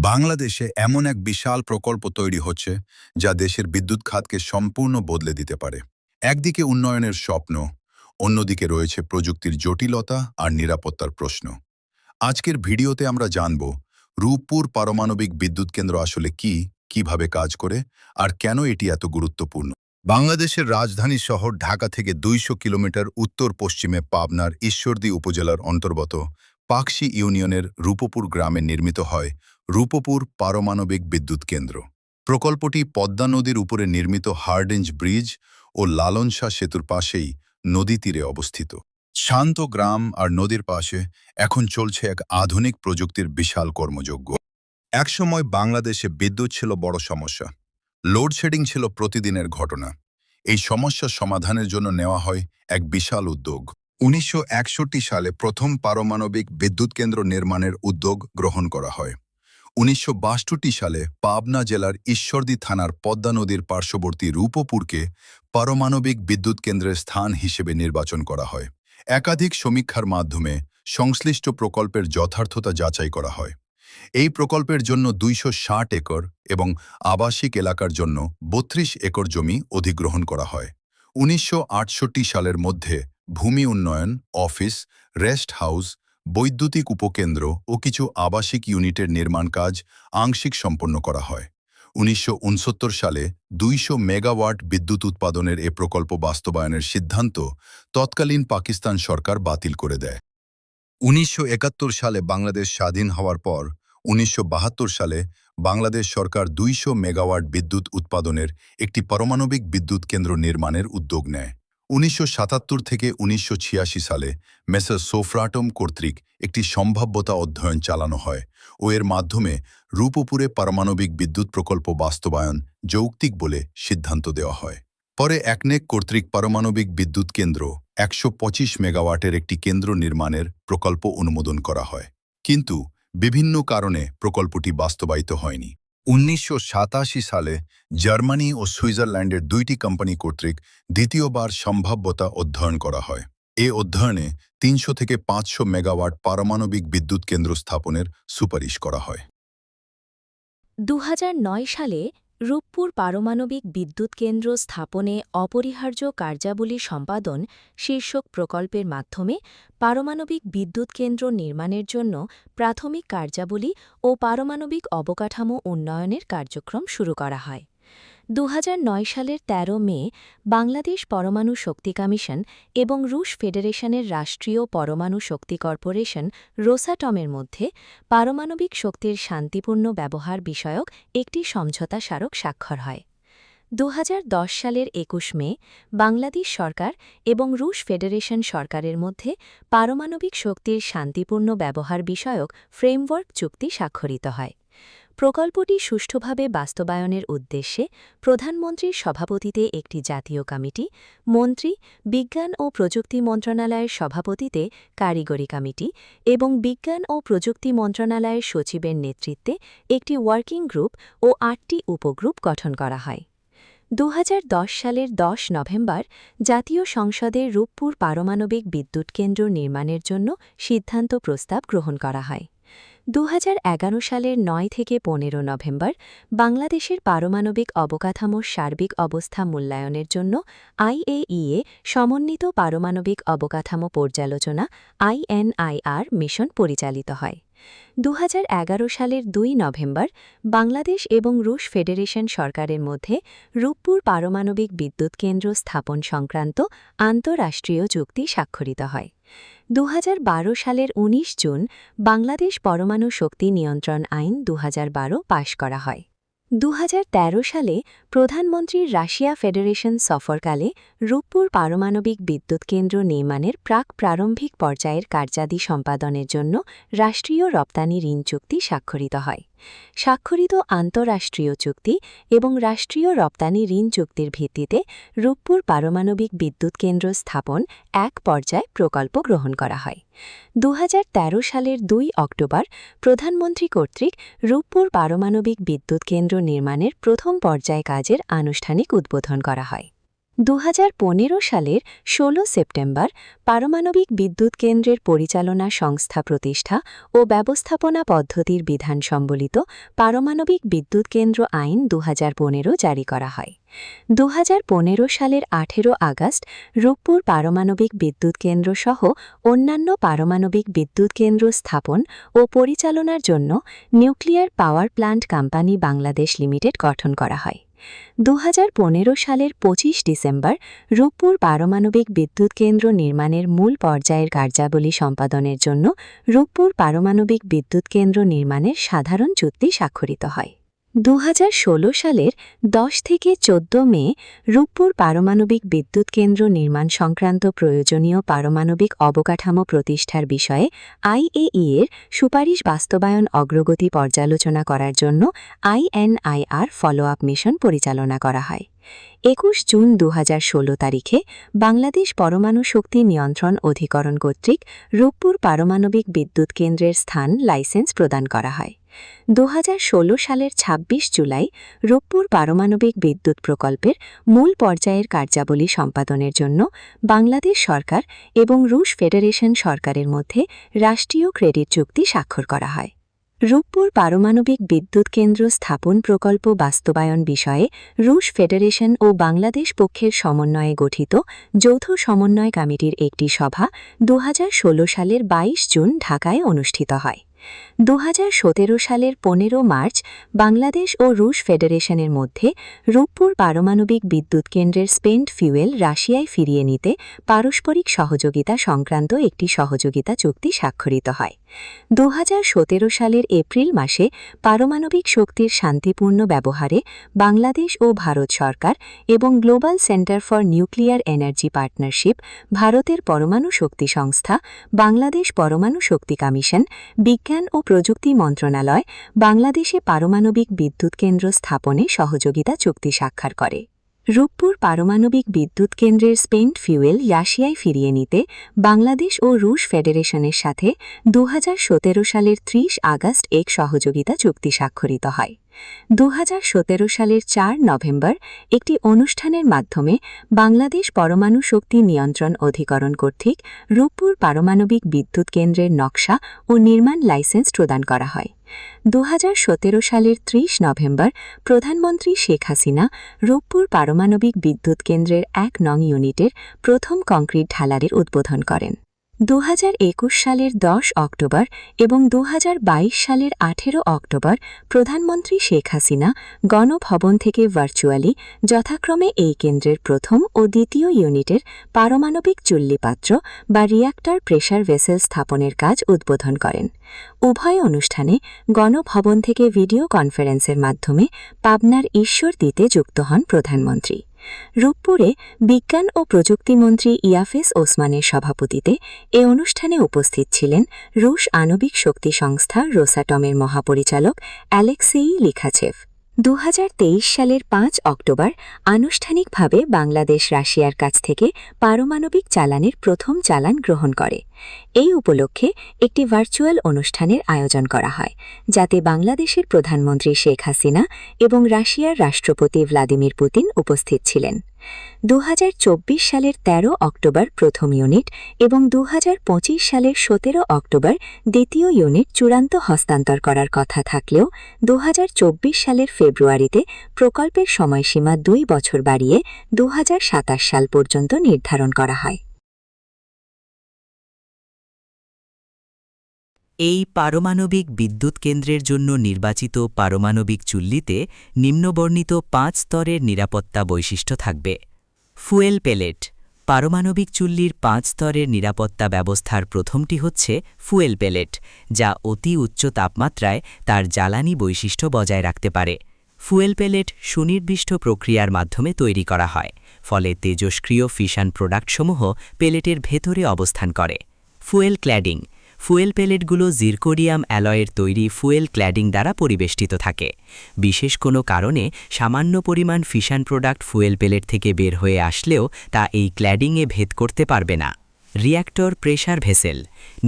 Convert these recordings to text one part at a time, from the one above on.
বাংলাদেশে এমন এক বিশাল প্রকল্প তৈরি হচ্ছে যা দেশের বিদ্যুৎ খাতকে সম্পূর্ণ বদলে দিতে পারে। একদিকে উন্নয়নের স্বপ্ন, অন্যদিকে রয়েছে প্রযুক্তির জটিলতা আর নিরাপত্তার প্রশ্ন। আজকের ভিডিওতে আমরা জানব রূপপুর পারমাণবিক বিদ্যুৎ কেন্দ্র আসলে কি, কিভাবে কাজ করে আর কেন এটি এত গুরুত্বপূর্ণ। বাংলাদেশের রাজধানী শহর ঢাকা থেকে ২০০ কিলোমিটার উত্তর পশ্চিমে পাবনার ঈশ্বরদী উপজেলার অন্তর্গত পাকশী ইউনিয়নের রূপপুর গ্রামে নির্মিত হয় রূপপুর পারমাণবিক বিদ্যুৎ কেন্দ্র। প্রকল্পটি পদ্মা নদীর উপরে নির্মিত হার্ডিঞ্জ ব্রিজ ও লালন শাহ সেতুর পাশেই নদী তীরে অবস্থিত। শান্ত গ্রাম আর নদীর পাশে এখন চলছে এক আধুনিক প্রযুক্তির বিশাল কর্মযজ্ঞ। একসময় বাংলাদেশে বিদ্যুৎ ছিল বড় সমস্যা, লোডশেডিং ছিল প্রতিদিনের ঘটনা। এই সমস্যা সমাধানের জন্য নেওয়া হয় এক বিশাল উদ্যোগ। ১৯৬১ সালে প্রথম পারমাণবিক বিদ্যুৎ কেন্দ্র নির্মাণের উদ্যোগ গ্রহণ করা হয়। ১৯৬২ সালে পাবনা জেলার ঈশ্বরদী থানার পদ্মা নদীর পার্শ্ববর্তী রূপপুরকে পারমাণবিক বিদ্যুৎ কেন্দ্রের স্থান হিসেবে নির্বাচন করা হয়। একাধিক সমীক্ষার মাধ্যমে সংশ্লিষ্ট প্রকল্পের যথার্থতা যাচাই করা হয়। এই প্রকল্পের জন্য ২৬০ একর এবং আবাসিক এলাকার জন্য ৩২ একর জমি অধিগ্রহণ করা হয়। ১৯৬৮ সালের মধ্যে ভূমি উন্নয়ন, অফিস, রেস্ট হাউস, বৈদ্যুতিক উপকেন্দ্র ও কিছু আবাসিক ইউনিটের নির্মাণ কাজ আংশিক সম্পন্ন করা হয়। ১৯৬৯ সালে ২০০ মেগাওয়াট বিদ্যুৎ উৎপাদনের এ প্রকল্প বাস্তবায়নের সিদ্ধান্ত তৎকালীন পাকিস্তান সরকার বাতিল করে দেয়। ১৯৭১ সালে বাংলাদেশ স্বাধীন হওয়ার পর ১৯৭২ সালে বাংলাদেশ সরকার ২০০ মেগাওয়াট বিদ্যুৎ উৎপাদনের একটি পারমাণবিক বিদ্যুৎ কেন্দ্র নির্মাণের উদ্যোগ নেয়। ১৯৭৭ থেকে ১৯৮৬ সালে মেসার সোফ্রাটম কর্তৃক একটি সম্ভাব্যতা অধ্যয়ন চালানো হয় ও এর মাধ্যমে রূপপুরে পারমাণবিক বিদ্যুৎ প্রকল্প বাস্তবায়ন যৌক্তিক বলে সিদ্ধান্ত দেওয়া হয়। পরে একনেক কর্তৃক পারমাণবিক বিদ্যুৎ কেন্দ্র ১২৫ মেগাওয়াটের একটি কেন্দ্র নির্মাণের প্রকল্প অনুমোদন করা হয়, কিন্তু বিভিন্ন কারণে প্রকল্পটি বাস্তবায়িত হয়নি। ১৯৮৭ সালে জার্মানি ও সুইজারল্যান্ডের ২টি কোম্পানি কর্তৃক দ্বিতীয়বার সম্ভাব্যতা অধ্যয়ন করা হয়। এ অধ্যয়নে ৩০০ থেকে ৫০০ মেগাওয়াট পারমাণবিক বিদ্যুৎ কেন্দ্র স্থাপনের সুপারিশ করা হয়। ২০০৯ সালে রূপপুর পারমাণবিক বিদ্যুৎ কেন্দ্র স্থাপনে অপরিহার্য কার্যাবলী সম্পাদন শীর্ষক প্রকল্পের মাধ্যমে পারমাণবিক বিদ্যুৎ কেন্দ্র নির্মাণের জন্য প্রাথমিক কার্যাবলী ও পারমাণবিক অবকাঠামো উন্নয়নের কার্যক্রম শুরু করা হয়। ২০০৯ সালের ১৩ মে বাংলাদেশ পরমাণু শক্তি কমিশন এবং রুশ ফেডারেশনের রাষ্ট্রীয় পরমাণু শক্তি কর্পোরেশন রোসাটমের মধ্যে পারমাণবিক শক্তির শান্তিপূর্ণ ব্যবহার বিষয়ক একটি সমঝোতা স্মারক স্বাক্ষর হয়। ২০১০ সালের ২১ মে বাংলাদেশ সরকার এবং রুশ ফেডারেশন সরকারের মধ্যে পারমাণবিক শক্তির শান্তিপূর্ণ ব্যবহার বিষয়ক ফ্রেমওয়ার্ক চুক্তি স্বাক্ষরিত হয়। প্রকল্পটি সুষ্ঠুভাবে বাস্তবায়নের উদ্দেশ্যে প্রধানমন্ত্রীর সভাপতিতে একটি জাতীয় কমিটি, মন্ত্রী, বিজ্ঞান ও প্রযুক্তি মন্ত্রণালয়ের সভাপতিতে কারিগরি কমিটি এবং বিজ্ঞান ও প্রযুক্তি মন্ত্রণালয়ের সচিবের নেতৃত্বে একটি ওয়ার্কিং গ্রুপ ও ৮টি উপগ্রুপ গঠন করা হয়। ২০১০ সালের ১০ নভেম্বর জাতীয় সংসদে রূপপুর পারমাণবিক বিদ্যুৎ কেন্দ্র নির্মাণের জন্য সিদ্ধান্ত প্রস্তাব গ্রহণ করা হয়। ২০১১ সালের ৯ থেকে ১৫ নভেম্বর বাংলাদেশের পারমাণবিক অবকাঠামোর সার্বিক অবস্থা মূল্যায়নের জন্য IAEA সমন্বিত পারমাণবিক অবকাঠামো পর্যালোচনা INIR মিশন পরিচালিত হয়। ২০১১ সালের ২ নভেম্বর বাংলাদেশ এবং রুশ ফেডারেশন সরকারের মধ্যে রূপপুর পারমাণবিক বিদ্যুৎ কেন্দ্র স্থাপন সংক্রান্ত আন্তঃরাষ্ট্রীয় চুক্তি স্বাক্ষরিত হয়। ২০১২ সালের ১৯ জুন বাংলাদেশ পরমাণু শক্তি নিয়ন্ত্রণ আইন ২০১২ পাশ করা হয়। ২০১৩ সালে প্রধানমন্ত্রীর রাশিয়া ফেডারেশন সফরকালে রূপপুর পারমাণবিক বিদ্যুৎ কেন্দ্র নির্মাণের প্রারম্ভিক পর্যায়ের কার্যাদি সম্পাদনের জন্য রাষ্ট্রীয় রপ্তানি ঋণ চুক্তি স্বাক্ষরিত হয়। স্বাক্ষরিত আন্তঃরাষ্ট্রীয় চুক্তি এবং রাষ্ট্রীয় রপ্তানি ঋণ চুক্তির ভিত্তিতে রূপপুর পারমাণবিক বিদ্যুৎ কেন্দ্র স্থাপন এক পর্যায় প্রকল্প গ্রহণ করা হয়। ২০১৩ সালের ২ অক্টোবর প্রধানমন্ত্রী কর্তৃক রূপপুর পারমাণবিক বিদ্যুৎ কেন্দ্র নির্মাণের প্রথম পর্যায় কাজের আনুষ্ঠানিক উদ্বোধন করা হয়। 2015 সালের 16 সেপ্টেম্বর পারমাণবিক বিদ্যুৎ কেন্দ্রের পরিচালনা সংস্থা প্রতিষ্ঠা ও ব্যবস্থাপনা পদ্ধতির বিধান সম্বলিত পারমাণবিক বিদ্যুৎ কেন্দ্র আইন 2015 জারি করা হয়। 2015 সালের 18 আগস্ট রূপপুর পারমাণবিক বিদ্যুৎ কেন্দ্র সহ অন্যান্য পারমাণবিক বিদ্যুৎ কেন্দ্র স্থাপন ও পরিচালনার জন্য nuclear power plant company Bangladesh limited গঠন করা হয়। 2015 সালের 25 ডিসেম্বর রূপপুর পারমাণবিক বিদ্যুৎ কেন্দ্র নির্মাণের মূল পর্যায়ের কার্যাবলী সম্পাদনের জন্য রূপপুর পারমাণবিক বিদ্যুৎ কেন্দ্র নির্মাণের সাধারণ চুক্তি স্বাক্ষরিত হয়। 2016 সালের 10 থেকে 14 মে রূপপুর পারমাণবিক বিদ্যুৎ কেন্দ্র নির্মাণ সংক্রান্ত প্রয়োজনীয় পারমাণবিক অবকাঠামো প্রতিষ্ঠার বিষয়ে IAEA-এর সুপারিশ বাস্তবায়ন অগ্রগতি পর্যালোচনা করার জন্য INIR ফলো-আপ মিশন পরিচালনা করা হয়। 21 জুন 2016 তারিখে বাংলাদেশ পরমাণু শক্তি নিয়ন্ত্রণ অধিকরণ কর্তৃক রূপপুর পারমাণবিক বিদ্যুৎ কেন্দ্রের স্থান লাইসেন্স প্রদান করা হয়। 2016 সালের 26 জুলাই রূপপুর পারমাণবিক বিদ্যুৎ প্রকল্পের মূল পর্যায়ের কার্যাবলী সম্পাদনের জন্য বাংলাদেশ সরকার এবং রুশ ফেডারেশন সরকারের মধ্যে রাষ্ট্রীয় ক্রেডিট চুক্তি স্বাক্ষর করা হয়। রূপপুর পারমাণবিক বিদ্যুৎ কেন্দ্র স্থাপন প্রকল্প বাস্তবায়ন বিষয়ে রুশ ফেডারেশন ও বাংলাদেশ পক্ষের সমন্বয়ে গঠিত যৌথ সমন্বয় কমিটির একটি সভা 2016 সালের 22 জুন ঢাকায় অনুষ্ঠিত হয়। 2017 সালের 15 মার্চ বাংলাদেশ ও রুশ ফেডারেশনের মধ্যে রূপপুর পারমাণবিক বিদ্যুৎ কেন্দ্রের স্পেন্ট ফিউয়েল রাশিয়ায় ফিরিয়ে নিতে পারস্পরিক সহযোগিতা সংক্রান্ত একটি সহযোগিতা চুক্তি স্বাক্ষরিত হয়। 2017 সালের এপ্রিল মাসে পারমাণবিক শক্তির শান্তিপূর্ণ ব্যবহারে বাংলাদেশ ও ভারত সরকার এবং global centre for nuclear energy partnership, ভারতের পরমাণু শক্তি সংস্থা, বাংলাদেশ পরমাণু শক্তি কমিশন, বিজ্ঞান ও প্রযুক্তি মন্ত্রণালয় বাংলাদেশে পারমাণবিক বিদ্যুৎ কেন্দ্র স্থাপনে সহযোগিতা চুক্তি স্বাক্ষর করে। রূপপুর পারমাণবিক বিদ্যুৎ কেন্দ্রের স্পেন্ট ফিউয়েল রাশিয়ায় ফিরিয়ে নিতে বাংলাদেশ ও রুশ ফেডারেশনের সাথে 2017 সালের 30 আগস্ট এক সহযোগিতা চুক্তি স্বাক্ষরিত হয়। 2017 সালের 4 নভেম্বর একটি অনুষ্ঠানের মাধ্যমে বাংলাদেশ পরমাণু শক্তি নিয়ন্ত্রণ অধিকরণ কর্তৃক রূপপুর পারমাণবিক বিদ্যুৎ কেন্দ্রের নকশা ও নির্মাণ লাইসেন্স প্রদান করা হয়। 2017 সালের 30 নভেম্বর প্রধানমন্ত্রী শেখ হাসিনা রূপপুর পারমাণবিক বিদ্যুৎ কেন্দ্রের 1 নং ইউনিটের প্রথম কংক্রিট ঢালাইয়ের উদ্বোধন করেন। 2021 সালের 10 অক্টোবর এবং 2022 সালের 18 অক্টোবর প্রধানমন্ত্রী শেখ হাসিনা গণভবন থেকে ভার্চুয়ালি যথাক্রমে এই কেন্দ্রের প্রথম ও দ্বিতীয় ইউনিটের পারমাণবিক চুল্লিপাত্র বা রিয়্যাক্টর প্রেসার ভেসেল স্থাপনের কাজ উদ্বোধন করেন। উভয় অনুষ্ঠানে গণভবন থেকে ভিডিও কনফারেন্সের মাধ্যমে পাবনার ঈশ্বরদীতে যুক্ত হন প্রধানমন্ত্রী। রূপপুরে বিজ্ঞান ও প্রযুক্তিমন্ত্রী ইয়াফেস ওসমানের সভাপতিতে এ অনুষ্ঠানে উপস্থিত ছিলেন রুশ আণবিক শক্তি সংস্থা রোসাটমের মহাপরিচালক অ্যালেক্সেই লিখাচেভ। 2023 সালের 5 অক্টোবর আনুষ্ঠানিকভাবে বাংলাদেশ রাশিয়ার কাছ থেকে পারমাণবিক চালানের প্রথম চালান গ্রহণ করে। এই উপলক্ষে একটি ভার্চুয়াল অনুষ্ঠানের আয়োজন করা হয়, যাতে বাংলাদেশের প্রধানমন্ত্রী শেখ হাসিনা এবং রাশিয়ার রাষ্ট্রপতি ভ্লাদিমির পুতিন উপস্থিত ছিলেন। 2024 সালের 13 অক্টোবর প্রথম ইউনিট এবং 2025 সালের 17 অক্টোবর দ্বিতীয় ইউনিট চূড়ান্ত হস্তান্তর করার কথা থাকলেও 2024 সালের ফেব্রুয়ারিতে প্রকল্পের সময়সীমা 2 বছর বাড়িয়ে 2027 সাল পর্যন্ত নির্ধারণ করা হয়। এই পারমাণবিক বিদ্যুৎ কেন্দ্রের জন্য নির্বাচিত পারমাণবিক চুল্লিতে নিম্নবর্ণিত 5 স্তরের নিরাপত্তা বৈশিষ্ট্য থাকবে। Fuel pellet. পারমাণবিক চুল্লির 5 স্তরের নিরাপত্তা ব্যবস্থার প্রথমটি হচ্ছে ফুয়েল পেলেট, যা অতি উচ্চ তাপমাত্রায় তার জ্বালানি বৈশিষ্ট্য বজায় রাখতে পারে। ফুয়েল পেলেট সুনির্দিষ্ট প্রক্রিয়ার মাধ্যমে তৈরি করা হয়, ফলে তেজস্ক্রিয় ফিশন প্রোডাক্টসমূহ পেলেটের ভেতরে অবস্থান করে। Fuel cladding. ফুয়েল পেলেটগুলো জিরকোনিয়াম অ্যালয়ের তৈরি ফুয়েল ক্ল্যাডিং দ্বারা পরিবেষ্টিত থাকে। বিশেষ কোনো কারণে সামান্য পরিমাণ ফিশন প্রোডাক্ট ফুয়েল পেলেট থেকে বের হয়ে আসলেও তা এই ক্ল্যাডিংয়ে ভেদ করতে পারবে না। Reactor pressure vessel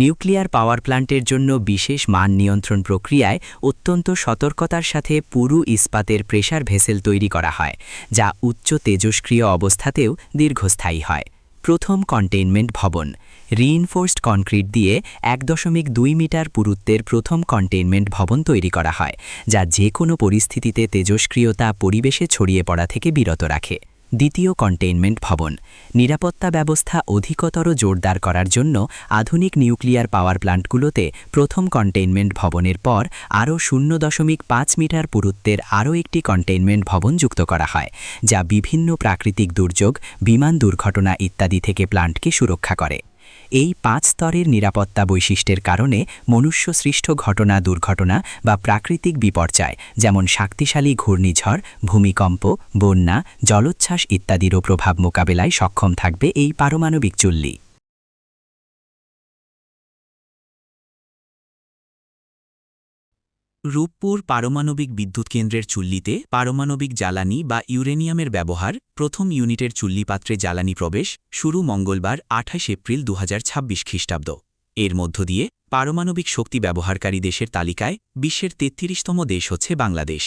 nuclear power প্ল্যান্টের জন্য বিশেষ মান নিয়ন্ত্রণ প্রক্রিয়ায় অত্যন্ত সতর্কতার সাথে পুরু ইস্পাতের প্রেসার ভেসেল তৈরি করা হয় যা উচ্চ তেজস্ক্রিয় অবস্থাতেও দীর্ঘস্থায়ী হয়। প্রথম কন্টেইনমেন্ট ভবন রিইনফোর্সড কনক্রিট দিয়ে 1.2 মিটার পুরুত্বের প্রথম কন্টেইনমেন্ট ভবন তৈরি করা হয় যা যে কোনো পরিস্থিতিতে তেজস্ক্রিয়তা পরিবেশে ছড়িয়ে পড়া থেকে বিরত রাখে। দ্বিতীয় কন্টেইনমেন্ট ভবন নিরাপত্তা ব্যবস্থা অধিকতর জোরদার করার জন্য আধুনিক নিউক্লিয়ার পাওয়ার প্ল্যান্টগুলোতে প্রথম কন্টেইনমেন্ট ভবনের পর আরও 0.5 মিটার পুরুত্বের আরও একটি কন্টেইনমেন্ট ভবন যুক্ত করা হয় যা বিভিন্ন প্রাকৃতিক দুর্যোগ, বিমান দুর্ঘটনা ইত্যাদি থেকে প্ল্যান্টকে সুরক্ষা করে। এই 5 স্তরের নিরাপত্তা বৈশিষ্ট্যের কারণে মনুষ্যসৃষ্ট ঘটনা, দুর্ঘটনা বা প্রাকৃতিক বিপর্যয় যেমন শক্তিশালী ঘূর্ণিঝড়, ভূমিকম্প, বন্যা, জলোচ্ছ্বাস ইত্যাদিরও প্রভাব মোকাবেলায় সক্ষম থাকবে এই পারমাণবিক চুল্লি। রূপপুর পারমাণবিক বিদ্যুৎ কেন্দ্রের চুল্লিতে পারমাণবিক জ্বালানি বা ইউরেনিয়ামের ব্যবহার, প্রথম ইউনিটের চুল্লিপাত্রে জ্বালানি প্রবেশ শুরু মঙ্গলবার 28 এপ্রিল 2026 খ্রিস্টাব্দ। এর মধ্য দিয়ে পারমাণবিক শক্তি ব্যবহারকারী দেশের তালিকায় বিশ্বের 33তম দেশ হচ্ছে বাংলাদেশ।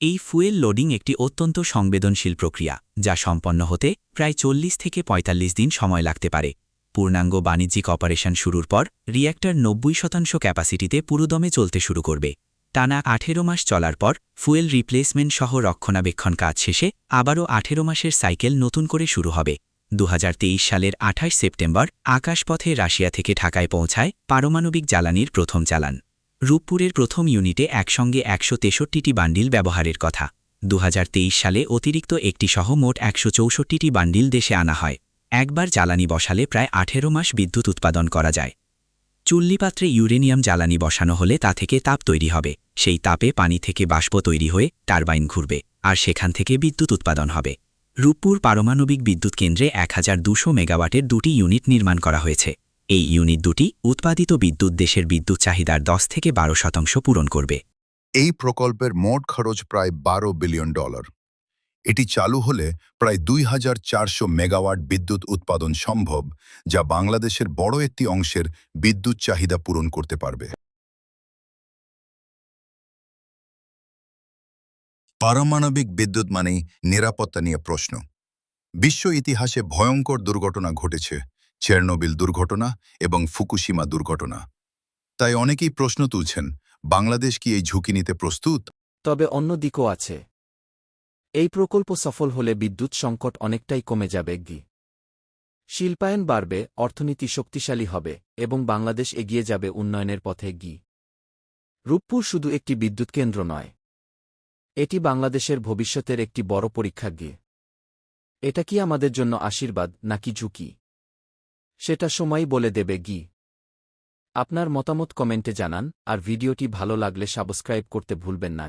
এই ফুয়েল লোডিং একটি অত্যন্ত সংবেদনশীল প্রক্রিয়া যা সম্পন্ন হতে প্রায় 40 থেকে 45 দিন সময় লাগতে পারে। পূর্ণাঙ্গ বাণিজ্যিক অপারেশন শুরুর পর রিয়্যাক্টর 90% ক্যাপাসিটিতে পুরোদমে চলতে শুরু করবে। টানা 18 মাস চলার পর ফুয়েল রিপ্লেসমেন্ট সহ রক্ষণাবেক্ষণ কাজ শেষে আবারও 18 মাসের সাইকেল নতুন করে শুরু হবে। 2023 সালের 28 সেপ্টেম্বর আকাশপথে রাশিয়া থেকে ঢাকায় পৌঁছায় পারমাণবিক জ্বালানির প্রথম চালান। রূপপুরের প্রথম ইউনিটে একসঙ্গে 163টি বান্ডিল ব্যবহারের কথা। 2023 সালে অতিরিক্ত একটি সহ মোট 164টি বান্ডিল দেশে আনা হয়। একবার জ্বালানি বসালে প্রায় 18 মাস বিদ্যুৎ উৎপাদন করা যায়। চুল্লিপাত্রে ইউরেনিয়াম জ্বালানি বসানো হলে তা থেকে তাপ তৈরি হবে। সেই তাপে পানি থেকে বাষ্প তৈরি হয়ে টারবাইন ঘুরবে, আর সেখান থেকে বিদ্যুৎ উৎপাদন হবে। রূপপুর পারমাণবিক বিদ্যুৎ কেন্দ্রে 1200 মেগাওয়াটের 2টি ইউনিট নির্মাণ করা হয়েছে। এই ইউনিট দুটি উৎপাদিত বিদ্যুৎ দেশের বিদ্যুৎ চাহিদার 10 থেকে 12% পূরণ করবে। এই প্রকল্পের মোট খরচ প্রায় $12 বিলিয়ন। এটি চালু হলে প্রায় 2400 মেগাওয়াট বিদ্যুৎ উৎপাদন সম্ভব, যা বাংলাদেশের বড় একটি অংশের বিদ্যুৎ চাহিদা পূরণ করতে পারবে। পারমাণবিক বিদ্যুৎ মানেই নিরাপত্তা নিয়ে প্রশ্ন। বিশ্ব ইতিহাসে ভয়ঙ্কর দুর্ঘটনা ঘটেছে, চেরনোবিল দুর্ঘটনা এবং ফুকুশিমা দুর্ঘটনা। তাই অনেকেই প্রশ্ন তুলছেন, বাংলাদেশ কি এই ঝুঁকি নিতে প্রস্তুত? তবে অন্য দিকও আছে। এই প্রকল্প সফল হলে বিদ্যুৎ সংকট অনেকটাই কমে যাবে। শিল্পায়ন বাড়বে, অর্থনীতি শক্তিশালী হবে এবং বাংলাদেশ এগিয়ে যাবে উন্নয়নের পথে। রূপপুর শুধু একটি বিদ্যুৎ কেন্দ্র নয়, এটি বাংলাদেশের ভবিষ্যতের একটি বড় পরীক্ষা। এটা কি আমাদের জন্য আশীর্বাদ নাকি ঝুঁকি, সেটা সময়ই বলে দেবে। আপনার মতামত কমেন্টে জানান, আর ভিডিওটি ভালো লাগলে সাবস্ক্রাইব করতে ভুলবেন না।